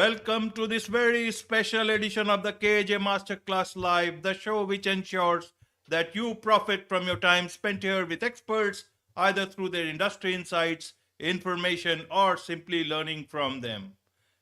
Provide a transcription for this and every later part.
Welcome to this very special edition of the KAJ Masterclass Live, the show which ensures that you profit from your time spent here with experts, either through their industry insights, information, or simply learning from them.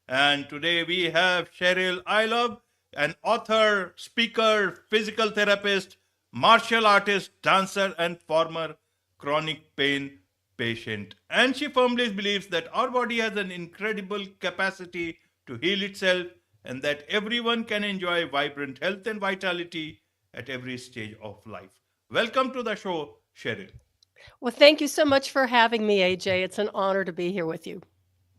And today we have Cheryl Ilov, an author, speaker, physical therapist, martial artist, dancer, and former chronic pain patient. And she firmly believes that our body has an incredible capacity to heal itself and that everyone can enjoy vibrant health and vitality at every stage of life. Welcome to the show, Cheryl. Well, thank you so much for having me, AJ. It's an honor to be here with you.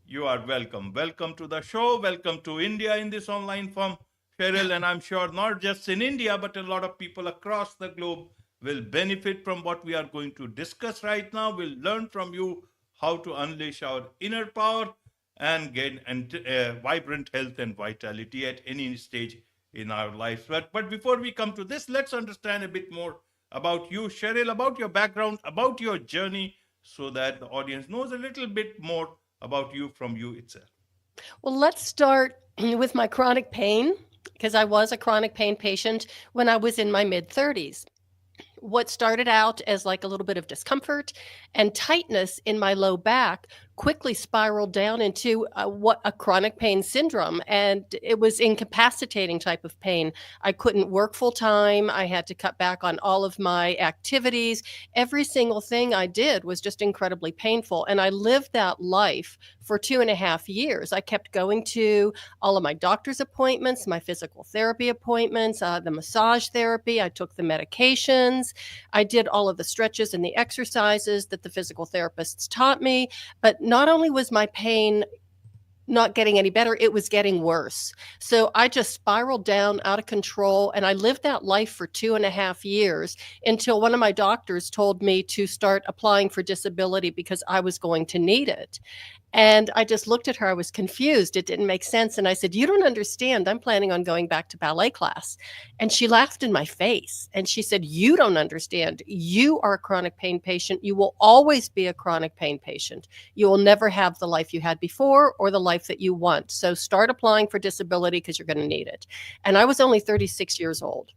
You are welcome. Welcome to the show. Welcome to India in this online form, Cheryl. And I'm sure not just in India, but a lot of people across the globe will benefit from what we are going to discuss right now. We'll learn from you how to unleash our inner power and gain vibrant health and vitality at any stage in our lives. But before we come to this, let's understand a bit more about you, Cheryl, about your background, about your journey, so that the audience knows a little bit more about you from you itself. Well, let's start with my chronic pain because I was a chronic pain patient when I was in my mid 30s. What started out as like a little bit of discomfort and tightness in my low back quickly spiraled down into what a chronic pain syndrome, and it was incapacitating type of pain. I couldn't work full time. I had to cut back on all of my activities. Every single thing I did was just incredibly painful, and I lived that life for 2.5 years. I kept going to all of my doctor's appointments, my physical therapy appointments, the massage therapy. I took the medications. I did all of the stretches and the exercises that the physical therapists taught me. But not only was my pain not getting any better, it was getting worse. So I just spiraled down out of control, and I lived that life for 2.5 years until one of my doctors told me to start applying for disability because I was going to need it. And I just looked at her. I was confused. It didn't make sense. And I said, "You don't understand. I'm planning on going back to ballet class." And she laughed in my face and she said, "You don't understand. You are a chronic pain patient. You will always be a chronic pain patient. You will never have the life you had before or the life that you want. So start applying for disability because you're going to need it." And I was only 36 years old.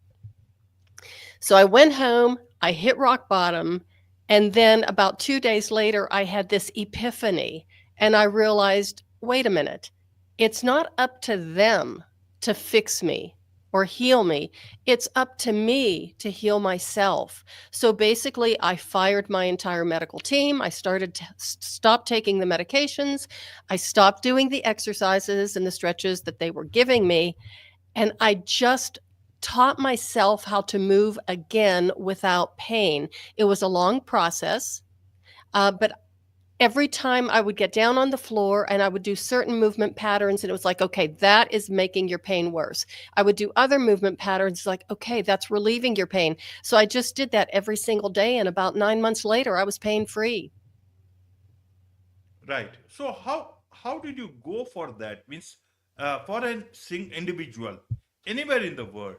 So I went home, I hit rock bottom. And then about 2 days later, I had this epiphany. And I realized, wait a minute, it's not up to them to fix me or heal me. It's up to me to heal myself. So basically, I fired my entire medical team. I started to stop taking the medications. I stopped doing the exercises and the stretches that they were giving me. And I just taught myself how to move again without pain. It was a long process, but every time I would get down on the floor and I would do certain movement patterns, and it was like, okay, that is making your pain worse. I would do other movement patterns like, okay, that's relieving your pain. So I just did that every single day. And about 9 months later, I was pain free. Right. So how did you go for that? Means for an individual anywhere in the world,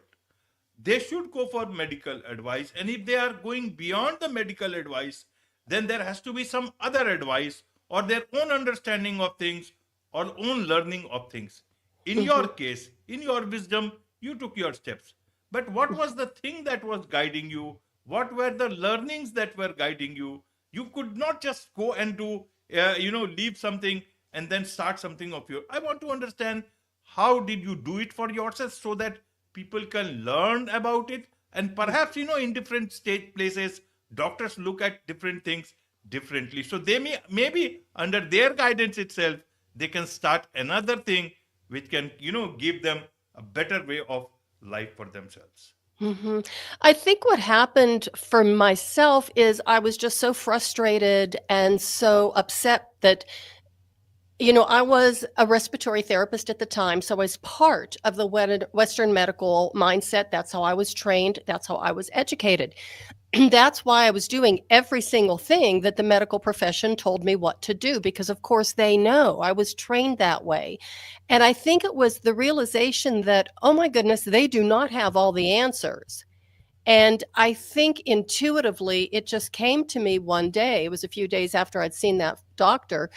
they should go for medical advice. And if they are going beyond the medical advice, then there has to be some other advice or their own understanding of things or own learning of things. In your Mhm. case, in your wisdom, you took your steps. But what was the thing that was guiding you? What were the learnings that were guiding you? You could not just go and do, leave something and then start something of your. I want to understand how did you do it for yourself so that people can learn about it, and perhaps in different state places doctors look at different things differently, so they maybe under their guidance itself they can start another thing which can give them a better way of life for themselves. Mhm. I think what happened for myself is I was just so frustrated and so upset that, I was a respiratory therapist at the time, so I was part of the Western medical mindset. That's how I was trained. That's how I was educated. That's why I was doing every single thing that the medical profession told me what to do, because of course they know I was trained that way. And I think it was the realization that, oh my goodness, they do not have all the answers. And I think intuitively, it just came to me one day. It was a few days after I'd seen that doctor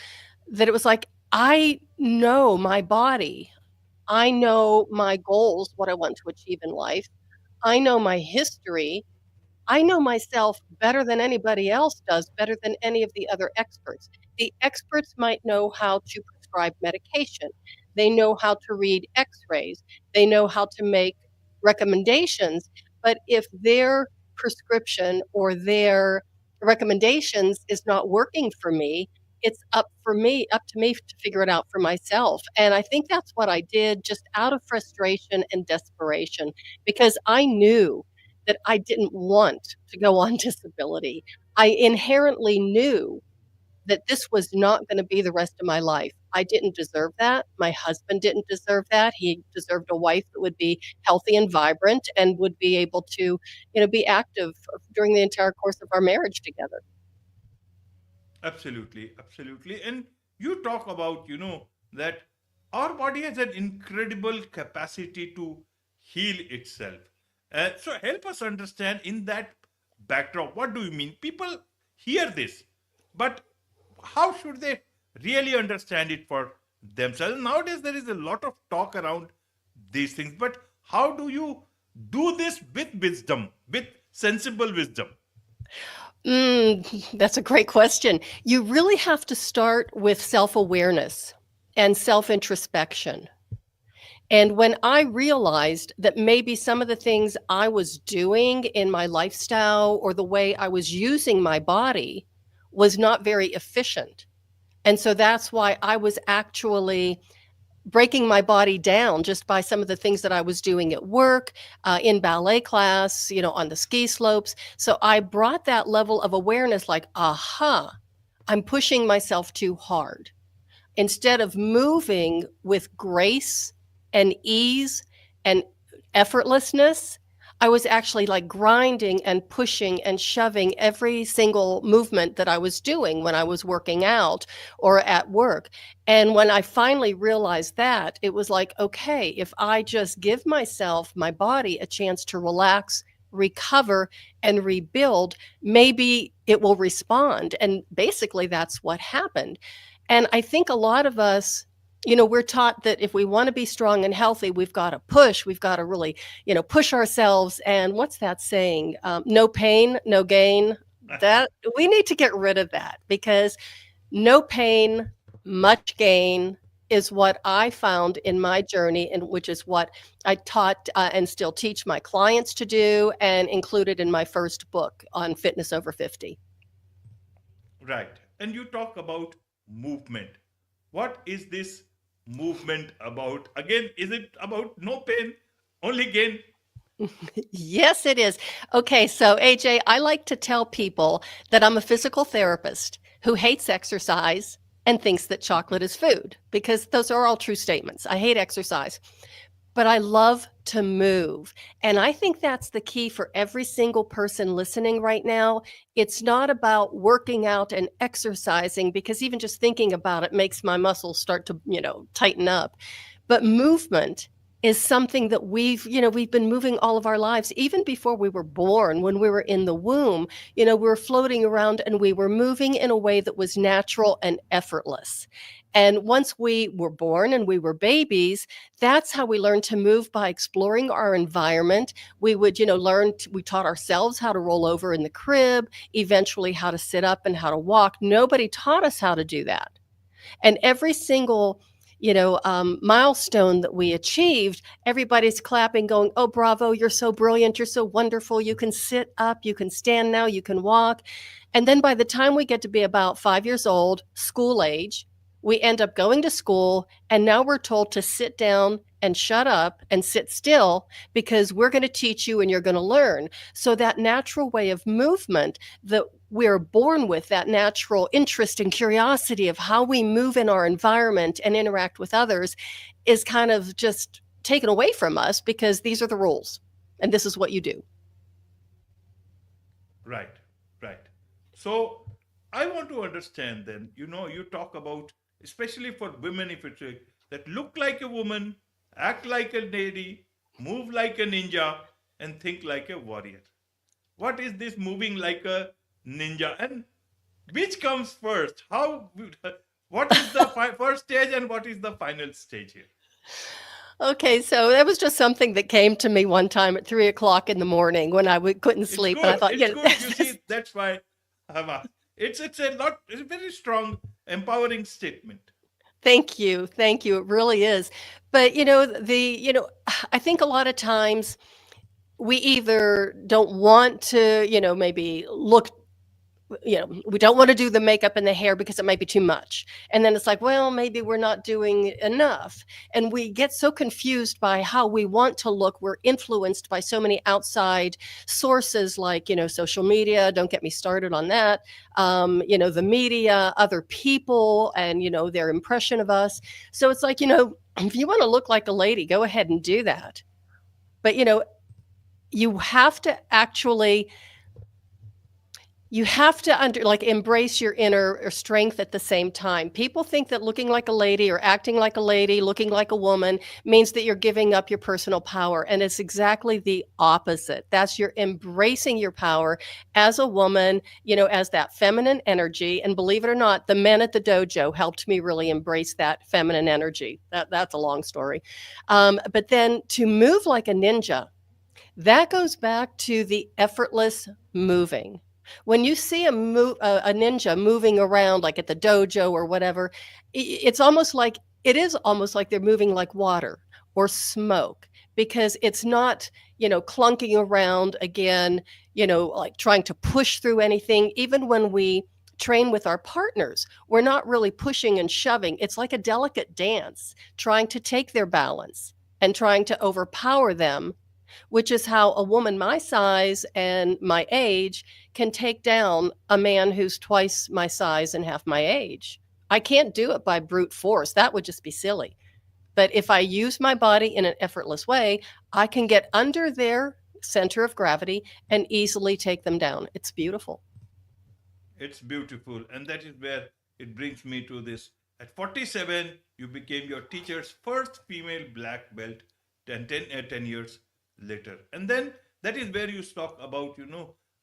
that it was like, I know my body. I know my goals, what I want to achieve in life. I know my history. I know myself better than anybody else does, better than any of the other experts. The experts might know how to prescribe medication. They know how to read x-rays. They know how to make recommendations. But if their prescription or their recommendations is not working for me, it's up to me to figure it out for myself. And I think that's what I did just out of frustration and desperation because I knew that I didn't want to go on disability. I inherently knew that this was not gonna be the rest of my life. I didn't deserve that. My husband didn't deserve that. He deserved a wife that would be healthy and vibrant and would be able to, be active during the entire course of our marriage together. Absolutely, absolutely. And you talk about, that our body has an incredible capacity to heal itself. So help us understand in that backdrop, what do you mean? People hear this, but how should they really understand it for themselves? Nowadays, there is a lot of talk around these things, but how do you do this with wisdom, with sensible wisdom? That's a great question. You really have to start with self-awareness and self-introspection. And when I realized that maybe some of the things I was doing in my lifestyle or the way I was using my body was not very efficient. And so that's why I was actually breaking my body down just by some of the things that I was doing at work, in ballet class, on the ski slopes. So I brought that level of awareness like, aha, I'm pushing myself too hard. Instead of moving with grace and ease and effortlessness, I was actually like grinding and pushing and shoving every single movement that I was doing when I was working out or at work. And when I finally realized that, it was like, okay, if I just give myself, my body, a chance to relax, recover, and rebuild, maybe it will respond. And basically, that's what happened. And I think a lot of us, we're taught that if we want to be strong and healthy, we've got to push, we've got to really, push ourselves. And what's that saying? No pain, no gain. That we need to get rid of that because no pain, much gain is what I found in my journey, and which is what I taught and still teach my clients to do and included in my first book on fitness over 50. Right. And you talk about movement. What is this movement about? Again, is it about no pain, only gain? Yes, it is. Okay, so AJ, I like to tell people that I'm a physical therapist who hates exercise and thinks that chocolate is food because those are all true statements. I hate exercise, but I love to move. And I think that's the key for every single person listening right now. It's not about working out and exercising because even just thinking about it makes my muscles start to, tighten up. But movement is something that we've been moving all of our lives, even before we were born, when we were in the womb, we were floating around and we were moving in a way that was natural and effortless. And once we were born and we were babies, that's how we learned to move by exploring our environment. We would, we taught ourselves how to roll over in the crib, eventually how to sit up and how to walk. Nobody taught us how to do that. And every single milestone that we achieved, everybody's clapping, going, oh, bravo, you're so brilliant, you're so wonderful, you can sit up, you can stand now, you can walk. And then by the time we get to be about 5 years old, school age, we end up going to school, and now we're told to sit down and shut up and sit still because we're going to teach you and you're going to learn. So that natural way of movement that we're born with, that natural interest and curiosity of how we move in our environment and interact with others, is kind of just taken away from us because these are the rules and this is what you do. Right, right. So I want to understand then, you talk about, especially for women, if it's that look like a woman, act like a lady, move like a ninja, and think like a warrior. What is this moving like a ninja? And which comes first? What is the first stage and what is the final stage here? Okay, so that was just something that came to me one time at 3 o'clock in the morning when I couldn't It's sleep, and I good. thought, It's you know, good. You see, that's why I've asked. It's a lot. It's a very strong, empowering statement. thank you, it really is. But I think a lot of times we either don't want to, maybe look, we don't want to do the makeup and the hair because it might be too much. And then it's like, well, maybe we're not doing enough. And we get so confused by how we want to look. We're influenced by so many outside sources like, social media. Don't get me started on that. The media, other people, and, their impression of us. So it's like, if you want to look like a lady, go ahead and do that. But, you have to actually embrace your inner or strength at the same time. People think that looking like a lady or acting like a lady, looking like a woman means that you're giving up your personal power. And it's exactly the opposite. That's you're embracing your power as a woman, as that feminine energy. And believe it or not, the men at the dojo helped me really embrace that feminine energy. That's a long story. But then to move like a ninja, that goes back to the effortless moving. When you see a ninja moving around, like at the dojo or whatever, it's almost like it is almost like they're moving like water or smoke because it's not, clunking around again, like trying to push through anything. Even when we train with our partners, we're not really pushing and shoving. It's like a delicate dance, trying to take their balance and trying to overpower them, which is how a woman my size and my age can take down a man who's twice my size and half my age. I can't do it by brute force. That would just be silly. But if I use my body in an effortless way, I can get under their center of gravity and easily take them down. It's beautiful. It's beautiful. And that is where it brings me to this. At 47, you became your teacher's first female black belt 10 years later. And then that is where you talk about,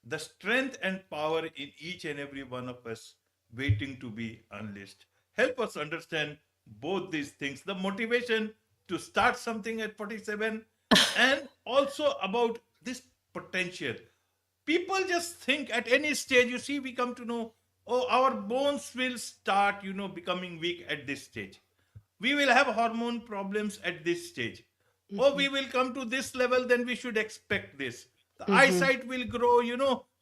the strength and power in each and every one of us waiting to be unleashed. Help us understand both these things, the motivation to start something at 47 and also about this potential. People just think at any stage, we come to know, oh, our bones will start, becoming weak at this stage. We will have hormone problems at this stage. Oh, Hmm. we will come to this level, then we should expect this. The Hmm. eyesight will grow,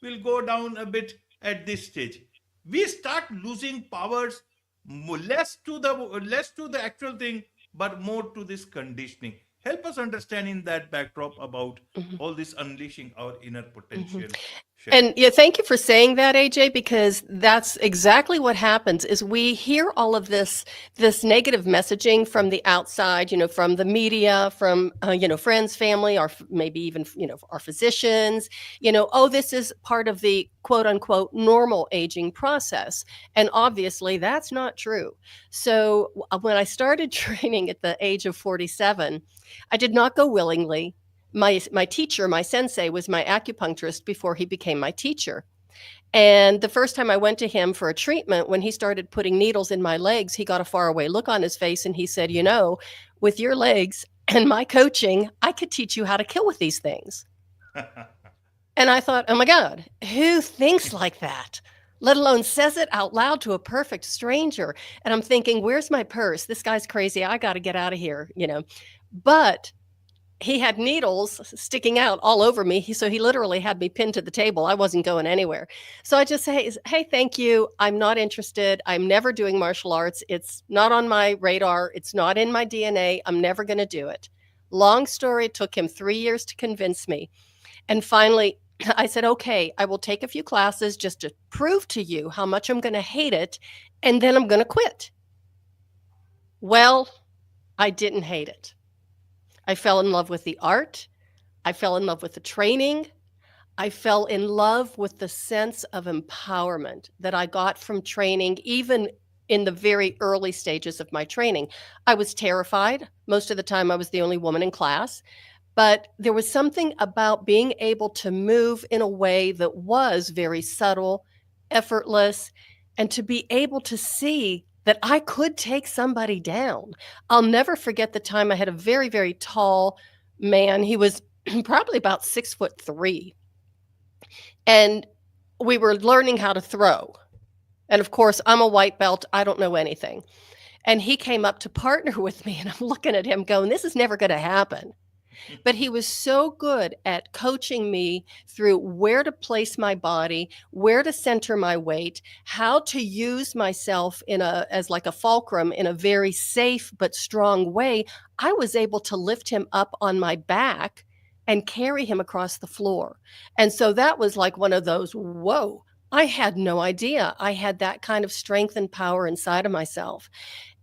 will go down a bit at this stage. We start losing powers, less to the actual thing, but more to this conditioning. Help us understand in that backdrop about Hmm. all this unleashing our inner Hmm. potential, Cheryl. And yeah, thank you for saying that, AJ, because that's exactly what happens is we hear all of this negative messaging from the outside, from the media, from friends, family, or maybe even our physicians, oh, this is part of the quote unquote normal aging process. And obviously that's not true. So when I started training at the age of 47, I did not go willingly. My teacher, my sensei, was my acupuncturist before he became my teacher. And the first time I went to him for a treatment, when he started putting needles in my legs, he got a faraway look on his face and he said, with your legs and my coaching, I could teach you how to kill with these things. And I thought, oh my God, who thinks like that? Let alone says it out loud to a perfect stranger. And I'm thinking, where's my purse? This guy's crazy. I got to get out of here. But he had needles sticking out all over me. So he literally had me pinned to the table. I wasn't going anywhere. So I just say, hey, thank you. I'm not interested. I'm never doing martial arts. It's not on my radar. It's not in my DNA. I'm never going to do it. Long story, it took him 3 years to convince me. And finally, I said, okay, I will take a few classes just to prove to you how much I'm going to hate it. And then I'm going to quit. Well, I didn't hate it. I fell in love with the art. I fell in love with the training. I fell in love with the sense of empowerment that I got from training, even in the very early stages of my training. I was terrified. Most of the time, I was the only woman in class. But there was something about being able to move in a way that was very subtle, effortless, and to be able to see that I could take somebody down. I'll never forget the time I had a very, very tall man. He was probably about 6'3", and we were learning how to throw. And of course, I'm a white belt. I don't know anything. And he came up to partner with me, and I'm looking at him going, this is never going to happen. But he was so good at coaching me through where to place my body, where to center my weight, how to use myself as like a fulcrum in a very safe but strong way. I was able to lift him up on my back and carry him across the floor. And so that was like one of those, whoa, I had no idea I had that kind of strength and power inside of myself.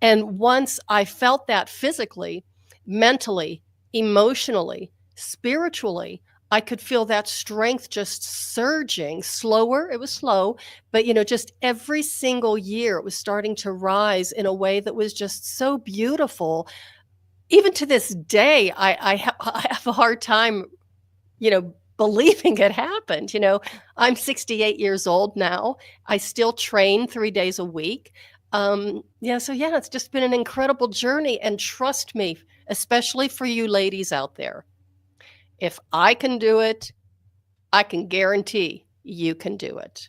And once I felt that physically, mentally, emotionally, spiritually, I could feel that strength just surging slower. It was slow, but just every single year it was starting to rise in a way that was just so beautiful. Even to this day, I have a hard time, believing it happened. I'm 68 years old now. I still train 3 days a week. So yeah, it's just been an incredible journey. And trust me, especially for you ladies out there, if I can do it, I can guarantee you can do it.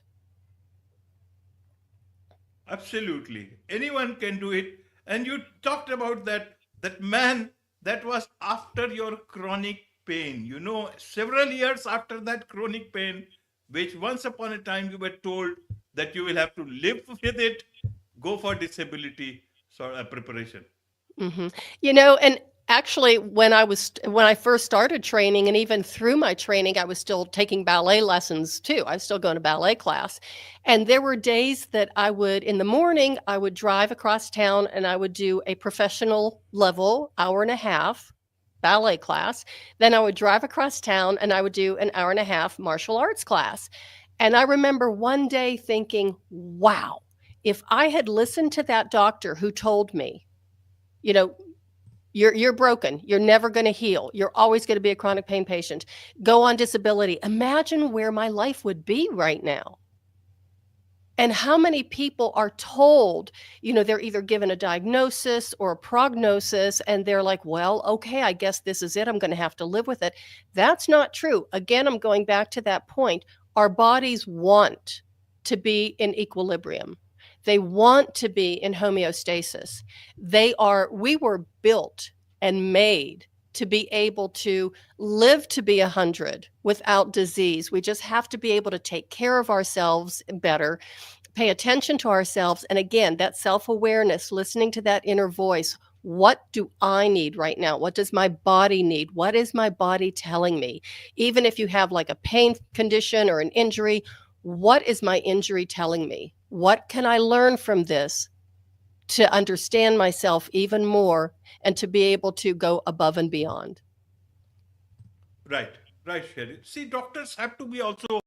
Absolutely. Anyone can do it. And you talked about that man that was after your chronic pain. Several years after that chronic pain, which once upon a time you were told that you will have to live with it, go for disability sort of preparation. hmm and actually, when I first started training, and even through my training, I was still taking ballet lessons too. I was still going to ballet class, and there were days that in the morning, I would drive across town and I would do a professional level hour and a half ballet class. Then I would drive across town and I would do an hour and a half martial arts class. And I remember one day thinking, wow, if I had listened to that doctor who told me, you know, you're broken. You're never going to heal. You're always going to be a chronic pain patient. Go on disability. Imagine where my life would be right now. And how many people are told, they're either given a diagnosis or a prognosis, and they're like, well, okay, I guess this is it. I'm going to have to live with it. That's not true. Again, I'm going back to that point. Our bodies want to be in equilibrium. They want to be in homeostasis. We were built and made to be able to live to be 100 without disease. We just have to be able to take care of ourselves better, pay attention to ourselves. And again, that self-awareness, listening to that inner voice. What do I need right now? What does my body need? What is my body telling me? Even if you have like a pain condition or an injury, what is my injury telling me? What can I learn from this to understand myself even more and to be able to go above and beyond? Right, right, Sherry. See, doctors have to be also,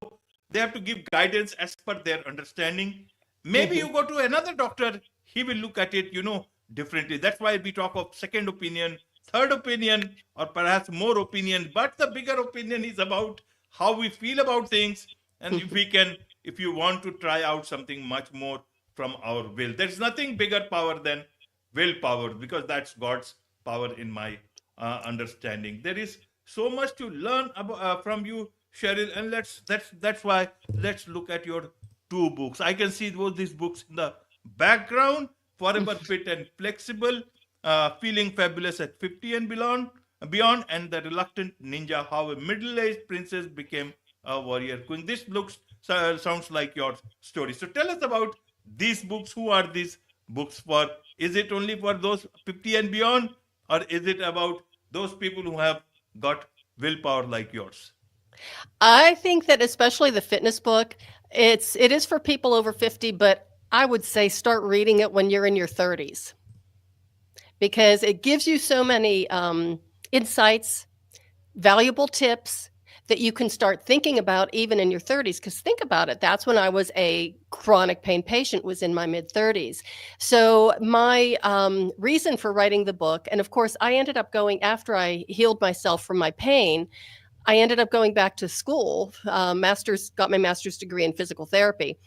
they have to give guidance as per their understanding. Maybe hmm you go to another doctor, he will look at it, differently. That's why we talk of second opinion, third opinion, or perhaps more opinion. But the bigger opinion is about how we feel about things, and if you want to try out something much more from our will. There's nothing bigger power than willpower, because that's God's power in my understanding. There is so much to learn from you, Cheryl, and that's why let's look at your two books. I can see both these books in the background: Forever Fit and Flexible, Feeling Fabulous at 50 and Beyond, and The Reluctant Ninja: How a Middle-Aged Princess Became a Warrior Queen. This looks sounds like your story. So tell us about these books. Who are these books for? Is it only for those 50 and beyond, or is it about those people who have got willpower like yours? I think that especially the fitness book, it is for people over 50, but I would say start reading it when you're in your 30s because it gives you so many insights, valuable tips that you can start thinking about even in your 30s. Because think about it, that's when I was a chronic pain patient, was in my mid 30s. So my reason for writing the book, and of course I ended up going, after I healed myself from my pain, I ended up going back to school, got my master's degree in physical therapy.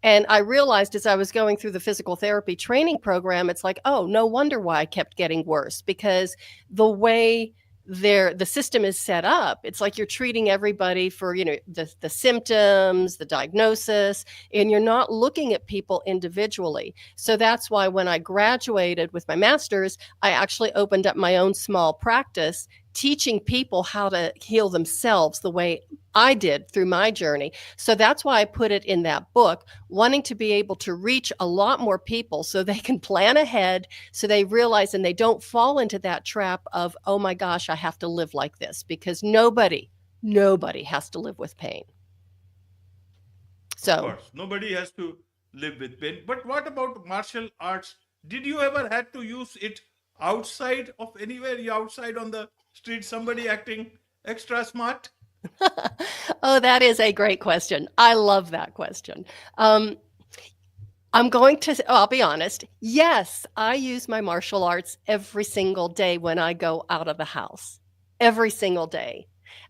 And I realized as I was going through the physical therapy training program, it's like, oh, no wonder why I kept getting worse, because the way the system is set up, it's like you're treating everybody for, the symptoms, the diagnosis, and you're not looking at people individually. So that's why when I graduated with my master's, I actually opened up my own small practice, teaching people how to heal themselves the way I did through my journey. So that's why I put it in that book, wanting to be able to reach a lot more people so they can plan ahead, so they realize and they don't fall into that trap of, oh my gosh, I have to live like this, because nobody has to live with pain. Of So course, nobody has to live with pain. But what about martial arts? Did you ever had to use it outside of anywhere? You outside on the street, somebody acting extra smart? oh, that is a great question. I love that question. Um, I'll be honest. Yes, I use my martial arts every single day when I go out of the house. Every single day.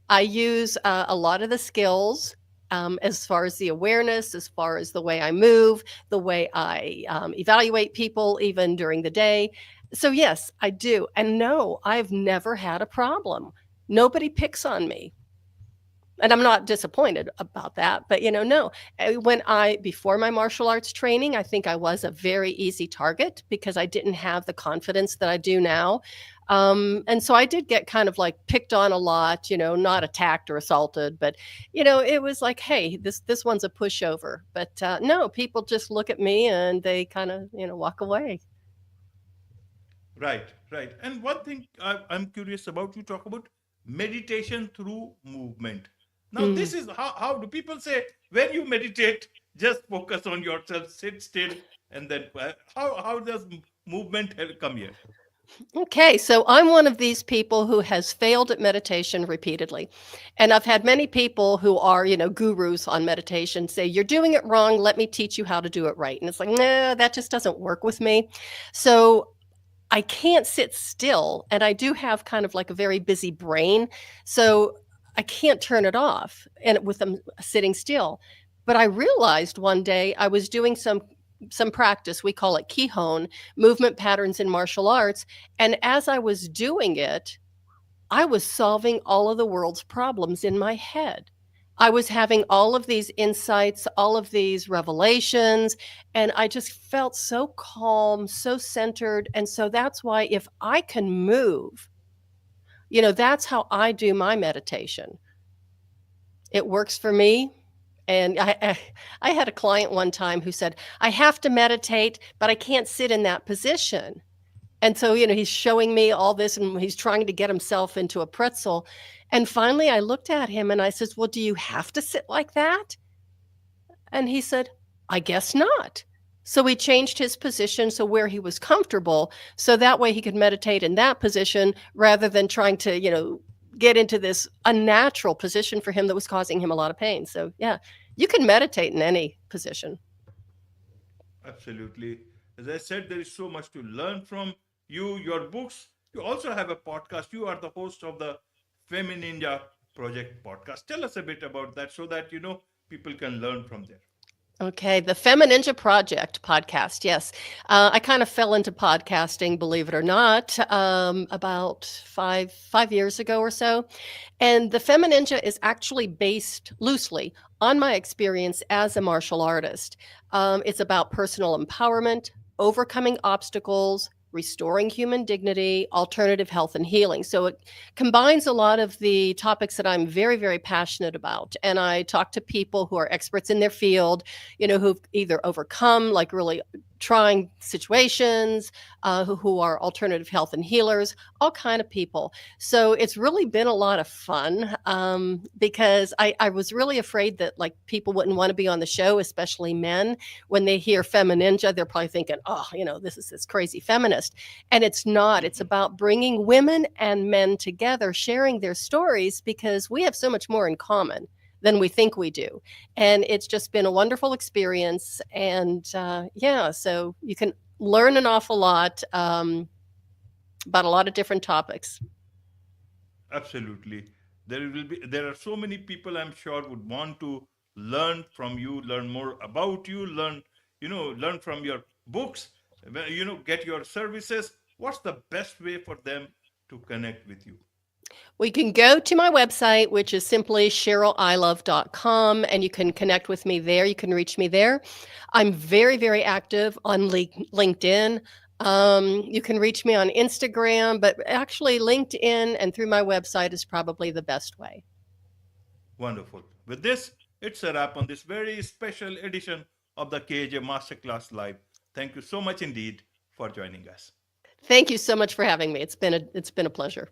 I use a lot of the skills, as far as the awareness, as far as the way I move, the way I evaluate people, even during the day. So, yes, I do. And no, I've never had a problem. Nobody picks on me. And I'm not disappointed about that, but no. Before my martial arts training, I think I was a very easy target because I didn't have the confidence that I do now. And so I did get kind of like picked on a lot, not attacked or assaulted, but it was like, hey, this one's a pushover. But no, people just look at me and they kind of walk away. Right, right. And one thing I'm curious about, you talk about meditation through movement. Now, Mm. this is how do people say when you meditate, just focus on yourself, sit still, and then how does movement come here? Okay, so I'm one of these people who has failed at meditation repeatedly. And I've had many people who are, gurus on meditation say, you're doing it wrong. Let me teach you how to do it right. And it's like, nah, that just doesn't work with me. So I can't sit still. And I do have kind of like a very busy brain. So I can't turn it off and with them sitting still. But I realized one day I was doing some practice, we call it Kihon, movement patterns in martial arts. And as I was doing it, I was solving all of the world's problems in my head. I was having all of these insights, all of these revelations, and I just felt so calm, so centered. And so that's why if I can move, that's how I do my meditation. It works for me. And I had a client one time who said, I have to meditate, but I can't sit in that position. And so, he's showing me all this and he's trying to get himself into a pretzel. And finally, I looked at him and I says, well, do you have to sit like that? And he said, I guess not. So he changed his position so where he was comfortable, so that way he could meditate in that position rather than trying to, get into this unnatural position for him that was causing him a lot of pain. So, yeah, you can meditate in any position. Absolutely. As I said, there is so much to learn from you, your books. You also have a podcast. You are the host of the Femininja Project podcast. Tell us a bit about that so that people can learn from there. Okay, the Femininja Project podcast. Yes, I kind of fell into podcasting, believe it or not, about five years ago or so. And the Femininja is actually based loosely on my experience as a martial artist. It's about personal empowerment, overcoming obstacles, restoring human dignity, alternative health, and healing. So it combines a lot of the topics that I'm very, very passionate about. And I talk to people who are experts in their field, who've either overcome like really trying situations, who are alternative health and healers, all kind of people. So it's really been a lot of fun, because I was really afraid that like people wouldn't want to be on the show, especially men. When they hear Femininja, they're probably thinking, oh, this is this crazy feminist. And it's not. It's about bringing women and men together, sharing their stories, because we have so much more in common than we think we do. And it's just been a wonderful experience. And yeah, so you can learn an awful lot, about a lot of different topics. Absolutely. There are so many people I'm sure would want to learn from you, learn more about you, learn from your books, get your services, what's the best way for them to connect with you? We can go to my website, which is simply CherylIlov.com, and you can connect with me there. You can reach me there. I'm very, very active on LinkedIn. You can reach me on Instagram, but actually, LinkedIn and through my website is probably the best way. Wonderful. With this, it's a wrap on this very special edition of the KAJ Masterclass Live. Thank you so much indeed for joining us. Thank you so much for having me. It's been a pleasure.